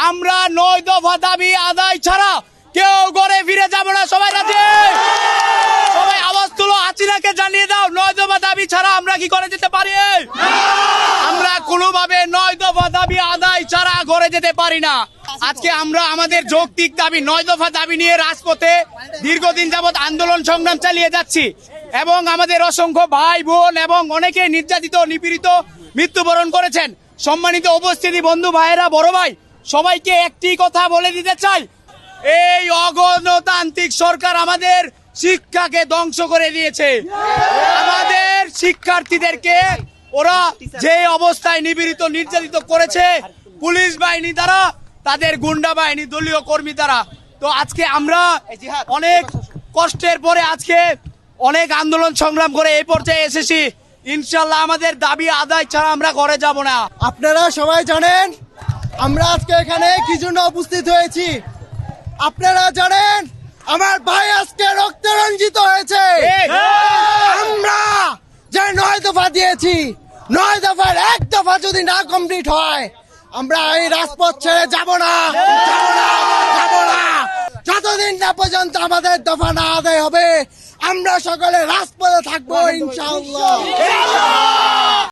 আমরা 9 দফা দাবি আদায় ছাড়া কেউ ঘরে ফিরে যাব না। সবাই রাজি? সবাই আওয়াজ তুলো, হাসিনাকে জানিয়ে দাও 9 দফা দাবি ছাড়া আমরা কি করে যেতে পারি? আমরা কোনোভাবে 9 দফা দাবি আদায় ছাড়া ঘরে যেতে পারি না। আজকে আমরা আমাদের যৌক্তিক দাবি 9 দফা দাবি নিয়ে রাজপথে দীর্ঘদিন যাবৎ আন্দোলন সংগ্রাম চালিয়ে যাচ্ছি এবং আমাদের অসংখ্য ভাই বোন এবং অনেকে নির্যাতিত নিপীড়িত মৃত্যুবরণ করেছেন। সম্মানিত উপস্থিতি, বন্ধু ভাইয়েরা, বড় ভাই, সবাইকে একটি কথা বলে দিতে চাই, এই অগণতান্ত্রিক সরকার আমাদের শিক্ষাকে ধ্বংস করে দিয়েছে। আমাদের শিক্ষার্থীদেরকে ওরা যে অবস্থায় নিপীড়িত নির্যাতিত করেছে পুলিশ বাহিনী দ্বারা, তাদের গুন্ডা বাহিনী, দলীয় কর্মী দ্বারা। তো আজকে আমরা অনেক কষ্টের পরে আজকে অনেক আন্দোলন সংগ্রাম করে এই পর্যায়ে এসেছি। ইনশাল্লাহ আমাদের দাবি আদায় ছাড়া আমরা ঘরে যাব না। আপনারা সবাই জানেন আমরা আজকে এখানে কি জন্য উপস্থিত হয়েছি। আপনারা জানেন আমার ভাই আজকে রক্তে রঞ্জিত হয়েছে। আমরা যে 9 দফা দিয়েছি, 9 দফার 1 দফা যদি না কমপ্লিট হয় আমরা এই রাজপথ ছেড়ে যাব না। যতদিন না পর্যন্ত আমাদের দফা না আদায় হবে আমরা সকলে রাজপথে থাকবো ইনশাআল্লাহ।